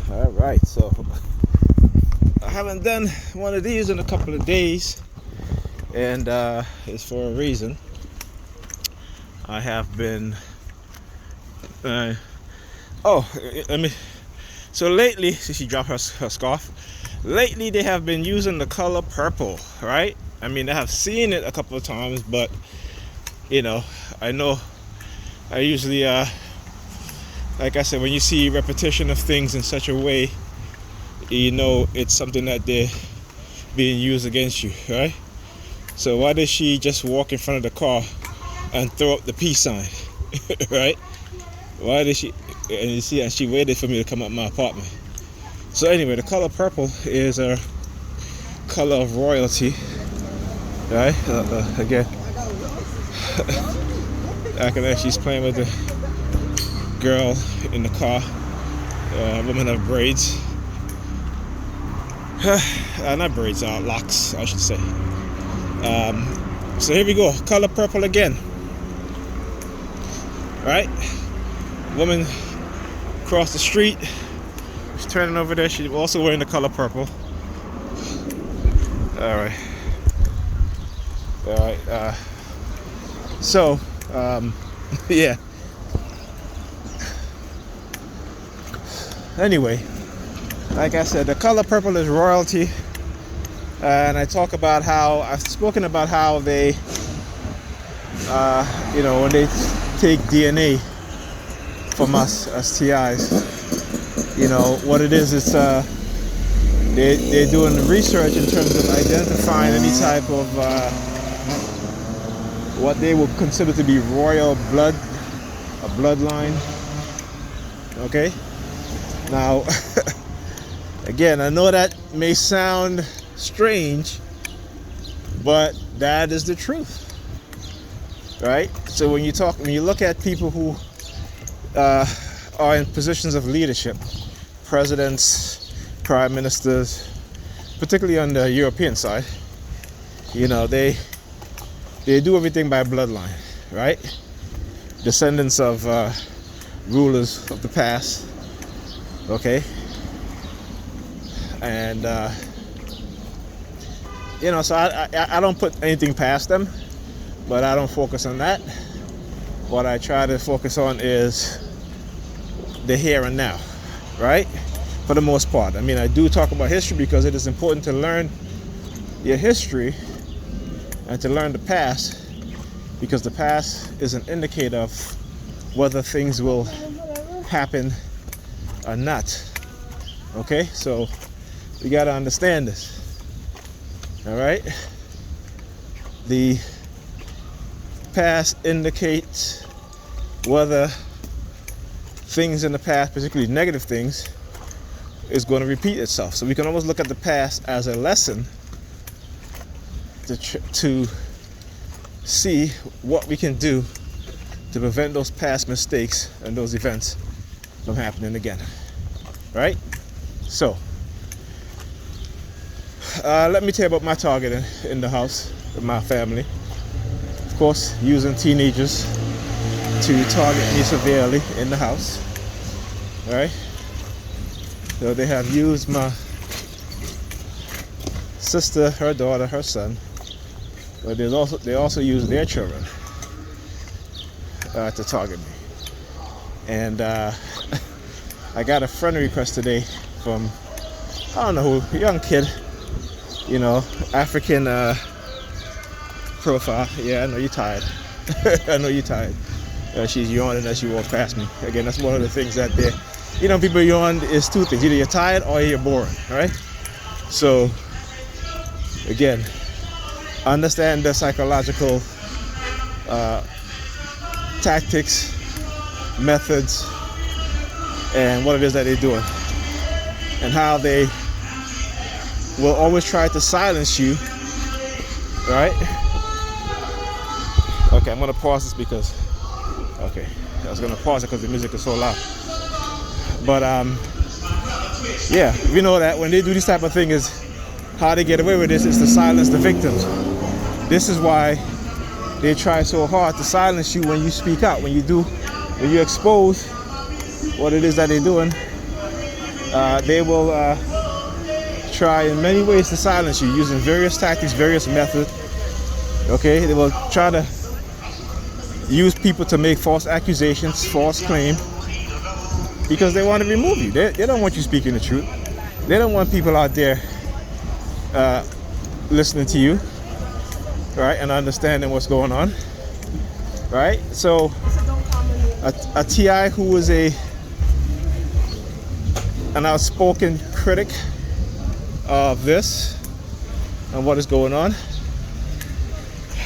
All right, so I haven't done one of these in a couple of days, and it's for a reason. I have been so lately, since she dropped her scarf, lately they have been using the color purple, right? I mean, I have seen it a couple of times, but I know I usually like I said, when you see repetition of things in such a way, it's something that they're being used against you, right? So why did she just walk in front of the car and throw up the peace sign, right? Why did she? And you see, and she waited for me to come up my apartment. So anyway, the color purple is a color of royalty, right? Again, acting like she's playing with the girl in the car, woman of braids. Not braids, locks, I should say. So here we go, color purple again. Right? Woman across the street, she's turning over there, she's also wearing the color purple. Alright. So, yeah. Anyway, like I said, the color purple is royalty, and I've spoken about how they, when they take DNA from us as TIs, what it is, it's they're doing research in terms of identifying any type of what they would consider to be royal blood, a bloodline. Okay. Now, again, I know that may sound strange, but that is the truth, right? So when you look at people who are in positions of leadership, presidents, prime ministers, particularly on the European side, they do everything by bloodline, right? Descendants of rulers of the past. Okay, and so I don't put anything past them, but I don't focus on that. What I try to focus on is the here and now, right? For the most part. I mean, I do talk about history because it is important to learn your history and to learn the past, because the past is an indicator of whether things will happen or not. Okay, so we got to understand this. All right, the past indicates whether things in the past, particularly negative things, is going to repeat itself. So we can almost look at the past as a lesson to see what we can do to prevent those past mistakes and those events from happening again, right? So let me tell you about my target in the house with my family. Of course, using teenagers to target me severely in the house. All right. So they have used my sister, her daughter, her son, but they also use their children to target me. And I got a friend request today from, I don't know who, a young kid, African profile. Yeah, I know you're tired. I know you're tired. She's yawning as she walked past me. Again, that's one of the things that people yawn is two things. Either you're tired or you're boring, right? So, again, understand the psychological tactics, methods, and what it is that they're doing, and how they will always try to silence you, right? Okay, I'm gonna pause this because, okay, I was gonna pause it because the music is so loud. But yeah, we know that when they do this type of thing, is how they get away with this is to silence the victims. This is why they try so hard to silence you when you speak out, when you expose what it is that they're doing. They will try in many ways to silence you using various tactics, various methods. Okay, they will try to use people to make false accusations, false claims, because they want to remove you. They don't want you speaking the truth. They don't want people out there listening to you, right, and understanding what's going on, right? So a TI who was an outspoken critic of this and what is going on.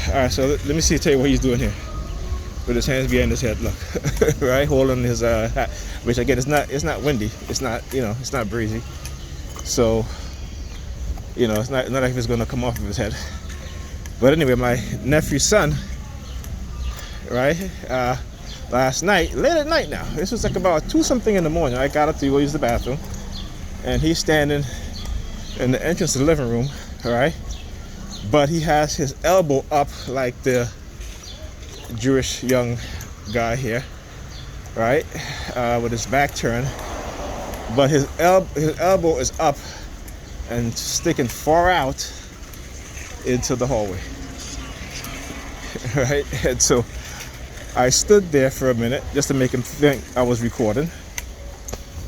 All right, so let me tell you what he's doing here with his hands behind his head. Look, right, holding his hat, which again, it's not windy. It's not, it's not breezy. So, it's not like it's going to come off of his head. But anyway, my nephew's son, right, last night, late at night now, this was like about 2-something in the morning, I got up to go use the bathroom, and he's standing in the entrance to the living room, all right, but he has his elbow up like the Jewish young guy here, right, with his back turned, but his elbow is up and sticking far out into the hallway, right? And so I stood there for a minute just to make him think I was recording.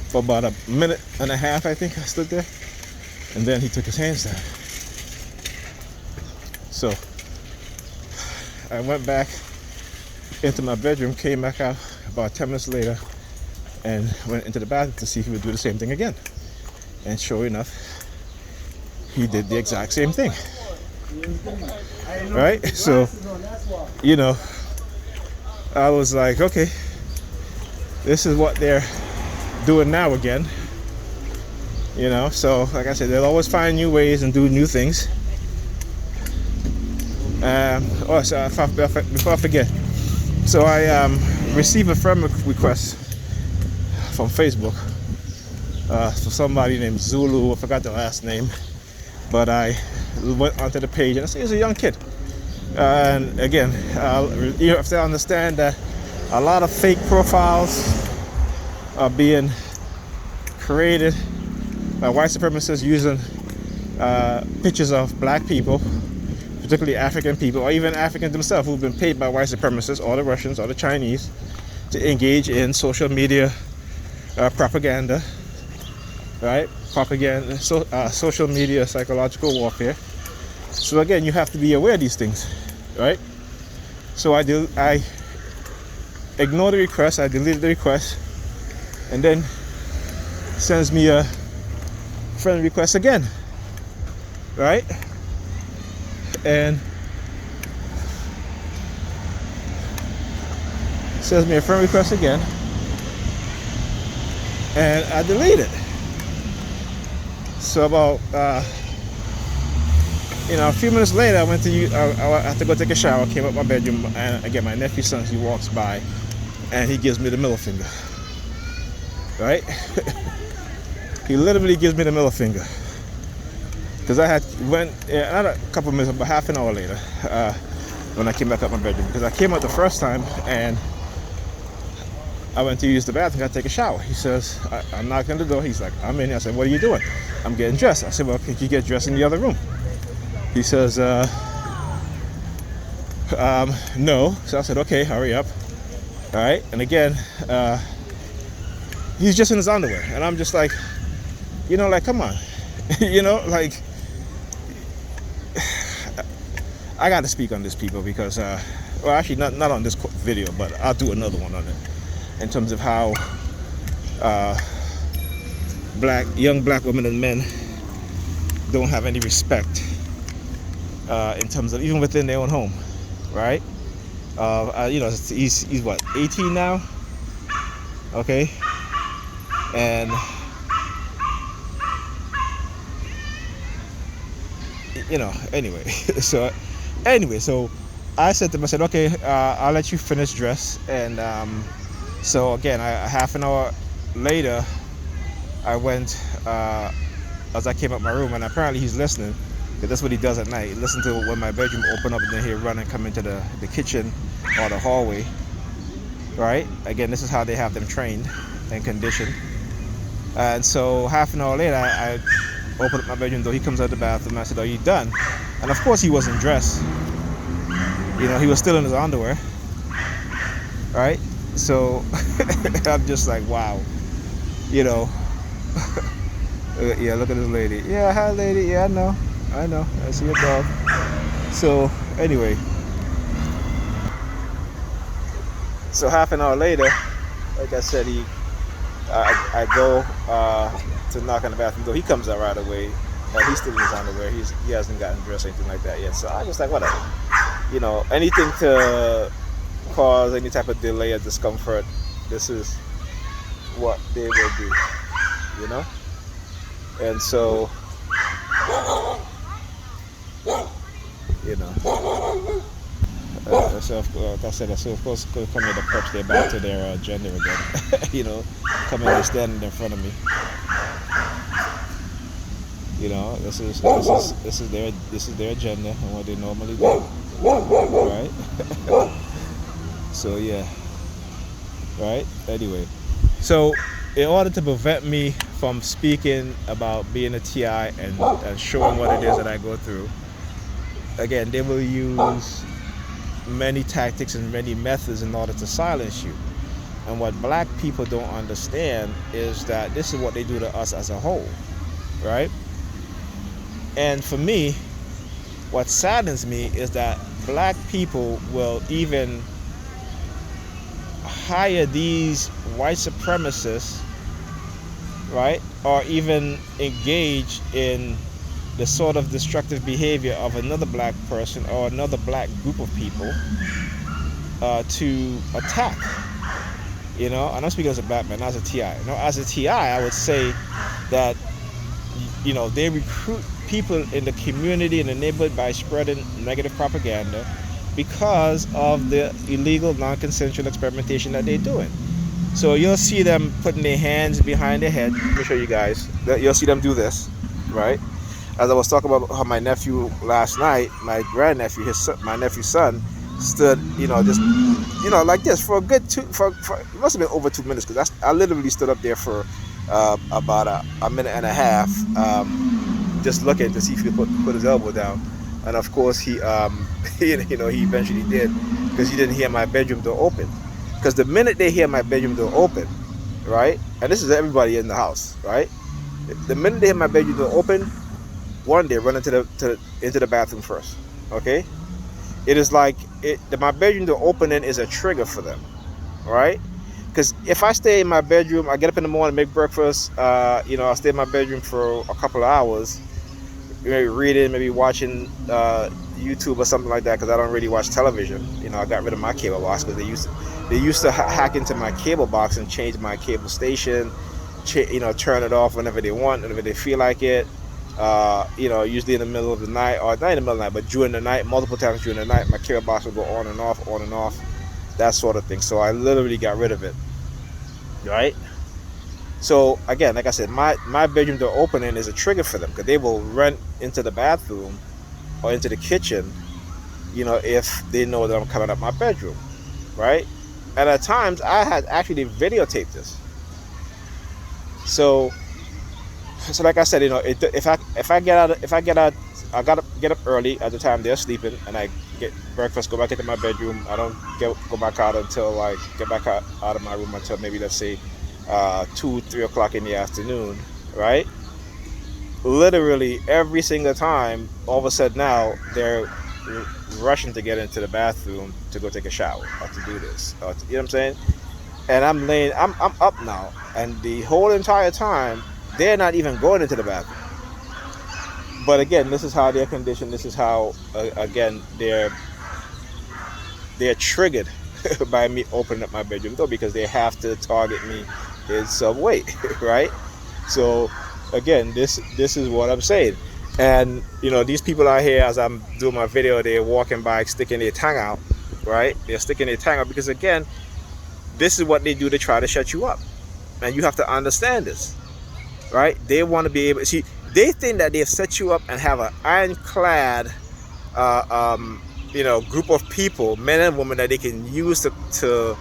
For about a minute and a half, I think I stood there, and then he took his hands down. So I went back into my bedroom, came back out about 10 minutes later, and went into the bathroom to see if he would do the same thing again. And sure enough, he did the exact same thing. Right? So, I was like, okay, this is what they're doing now again. So like I said, they'll always find new ways and do new things. So before I forget, so I received a friend request from Facebook for somebody named Zulu. I forgot the last name, but I went onto the page and I see he's a young kid. And again, you have to understand that a lot of fake profiles are being created by white supremacists using pictures of black people, particularly African people, or even Africans themselves who've been paid by white supremacists, or the Russians, or the Chinese, to engage in social media propaganda, right? Propaganda, social media psychological warfare. So again, you have to be aware of these things, right? So I ignored the request, I deleted the request, and then sends me a friend request again, right? And sends me a friend request again, and I delete it. So about a few minutes later, I went to I had to go take a shower. Came up my bedroom, and again, my nephew's son, he walks by, and he gives me the middle finger. Right? He literally gives me the middle finger, because I had not a couple minutes, but half an hour later, when I came back up my bedroom, because I came out the first time and I went to use the bathroom. I take a shower. He says, I'm knocking on the door. He's like, I'm in here. I said, what are you doing? I'm getting dressed. I said, well, can you get dressed in the other room? He says, no. So I said, okay, hurry up. All right. And again, he's just in his underwear. And I'm just like, come on. I got to speak on this, people, because, well, actually, not on this video, but I'll do another one on it, in terms of how young black women and men don't have any respect in terms of even within their own home, right? He's what, 18 now? Okay, and anyway, so I said to him, I said, okay, I'll let you finish dress. And so again, half an hour later, I went, as I came up my room, and apparently he's listening, because that's what he does at night. He listens to when my bedroom open up, and then he'll run and come into the kitchen or the hallway, right? Again, this is how they have them trained and conditioned. And so half an hour later, I opened up my bedroom door. He comes out the bathroom. I said, "Are you done?" And of course, he wasn't dressed. He was still in his underwear, right? So I'm just like, wow, you know. Yeah, look at this lady. Yeah, hi, lady. Yeah, I know. I see your dog. So anyway, so half an hour later, like I said, I go to knock on the bathroom door. He comes out right away. He's still in his underwear. He hasn't gotten dressed or anything like that yet. So I was like, whatever. Anything to cause any type of delay or discomfort, this is what they will do. And so, so like I said, so of course, come here, the preps, they're back to their gender again. Come in, they're standing in front of me. This is their agenda and what they normally do, right? So yeah, right. Anyway, so in order to prevent me from speaking about being a TI and showing what it is that I go through, again, they will use many tactics and many methods in order to silence you. And what black people don't understand is that this is what they do to us as a whole, right? And for me, what saddens me is that black people will even hire these white supremacists, right? Or even engage in the sort of destructive behavior of another black person or another black group of people to attack. And I'm speaking as a black man, not as a TI. As a TI, I would say that they recruit people in the community, in the neighborhood, by spreading negative propaganda because of the illegal, non-consensual experimentation that they're doing. So you'll see them putting their hands behind their head. Let me show you guys. You'll see them do this, right? As I was talking about how my nephew last night, my grandnephew, my nephew's son, stood, just, like this for a good it must have been over 2 minutes, because I literally stood up there for about a minute and a half, just looking to see if he could put his elbow down. And of course he he eventually did, because he didn't hear my bedroom door open. Because the minute they hear my bedroom door open, right, and this is everybody in the house, right, the minute they hear my bedroom door open, one, they run into the bathroom first. Okay, it is like my bedroom door opening is a trigger for them, right? Because if I stay in my bedroom, I get up in the morning, make breakfast, I'll stay in my bedroom for a couple of hours, maybe reading, maybe watching YouTube or something like that, because I don't really watch television. I got rid of my cable box, because they used to hack into my cable box and change my cable station, turn it off whenever they want, whenever they feel like it. Usually in the middle of the night, or not in the middle of the night, but during the night, multiple times during the night, my cable box will go on and off, that sort of thing. So I literally got rid of it, right? So again, like I said, my bedroom door opening is a trigger for them, because they will run into the bathroom or into the kitchen, if they know that I'm coming up my bedroom, right? And at times I had actually videotaped this. So like I said, if I get out, I gotta get up early at the time they're sleeping, and I get breakfast, go back into my bedroom. I don't go back out until I get back out of my room until maybe, let's say, 2-3 o'clock in the afternoon, right? Literally every single time, all of a sudden now they're rushing to get into the bathroom to go take a shower or to do this, you know what I'm saying? And I'm up now, and the whole entire time they're not even going into the bathroom. But again, this is how they're conditioned. This is how, again, they're triggered by me opening up my bedroom door, because they have to target me in some way, right? So again, this is what I'm saying. And these people out here, as I'm doing my video, they're walking by sticking their tongue out, right? They're sticking their tongue out because, again, this is what they do to try to shut you up. And you have to understand this, right? They want to be able to see. They think that they've set you up and have an ironclad, group of people, men and women, that they can use to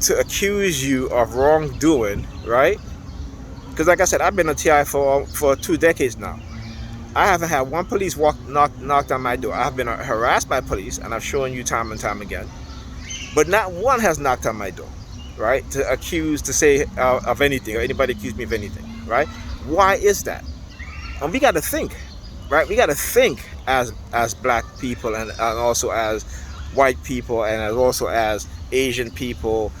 to accuse you of wrongdoing, right? Because like I said, I've been a TI for 2 decades now. I haven't had one police knocked on my door. I've been harassed by police, and I've shown you time and time again. But not one has knocked on my door, right? To say of anything, or anybody accuse me of anything, right? Why is that? And we got to think, right? We got to think as black people, and also as white people, and also as Asian people,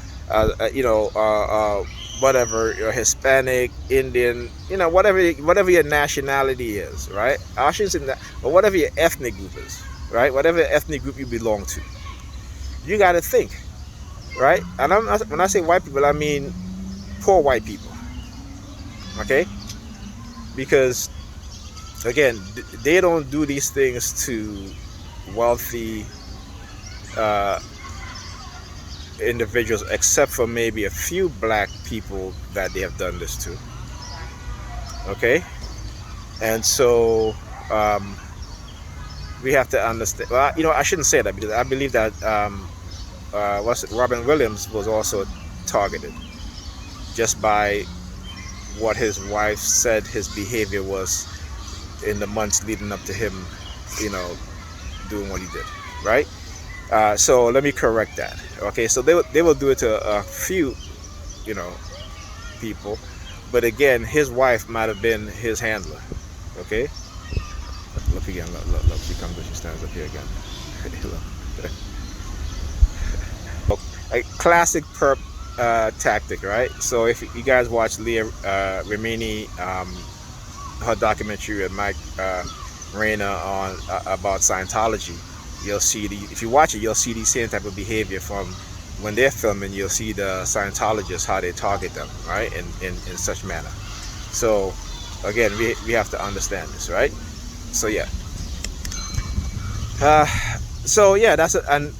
whatever, you're Hispanic, Indian, whatever your nationality is, right? I shouldn't say that, but whatever your ethnic group is, right? Whatever ethnic group you belong to, you got to think, right? And when I say white people, I mean poor white people, okay? Because again, they don't do these things to wealthy individuals, except for maybe a few black people that they have done this to, okay? And so we have to understand, well, I shouldn't say that, because I believe that Robin Williams was also targeted just by what his wife said his behavior was in the months leading up to him, doing what he did, right? So let me correct that. Okay, so they will do it to a few, people, but again, his wife might have been his handler. Okay, look again. Look. She comes and she stands up here again. Look, a classic perp tactic, right? So if you guys watch Leah Remini, her documentary with Mike Rayner on about Scientology, you'll see if you watch it, you'll see the same type of behavior from when they're filming. You'll see the Scientologists, how they target them, right, in such manner. So again, we have to understand this, right? So yeah. That's it. And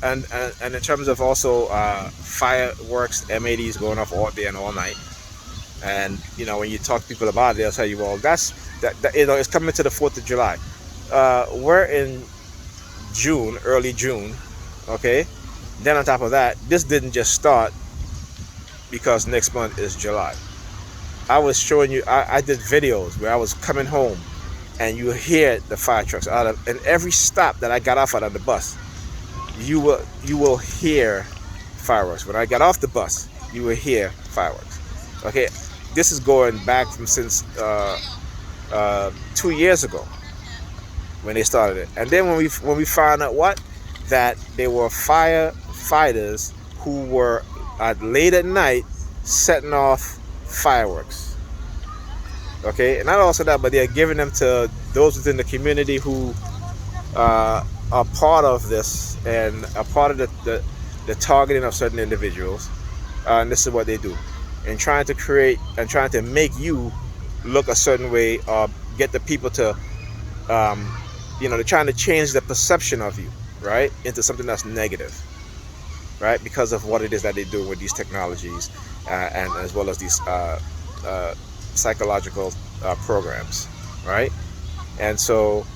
in terms of also fireworks, MADs going off all day and all night. And when you talk to people about it, they'll tell you, well, that it's coming to the 4th of July. We're in June, early June, okay? Then on top of that, this didn't just start because next month is July. I was showing you, I did videos where I was coming home and you hear the fire trucks and every stop that I got off on the bus, you will hear fireworks. When I got off the bus, you will hear fireworks. Okay, this is going back from since 2 years ago, when they started it. And then when we found out that they were firefighters who were late at night setting off fireworks. Okay, and not also that, but they're giving them to those within the community who are part of this and are part of the targeting of certain individuals. And this is what they do, and trying to create and trying to make you look a certain way, or get the people to they're trying to change the perception of you, right, into something that's negative, right, because of what it is that they do with these technologies, and as well as these psychological programs, right? And so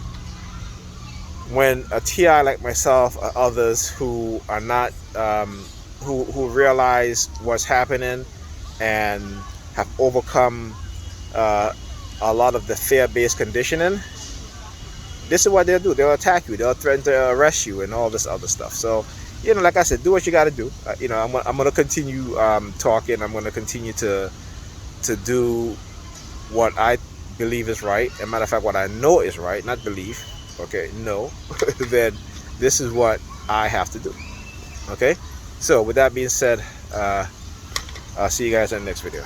when a TI like myself or others who are not who realize what's happening and have overcome a lot of the fear-based conditioning, this is what they'll do. They'll attack you. They'll threaten to arrest you and all this other stuff. So, like I said, do what you got to do. I'm going to continue talking. I'm going to continue to do what I believe is right. As a matter of fact, what I know is right, not believe. Okay, no. Then this is what I have to do. Okay? So, with that being said, I'll see you guys in the next video.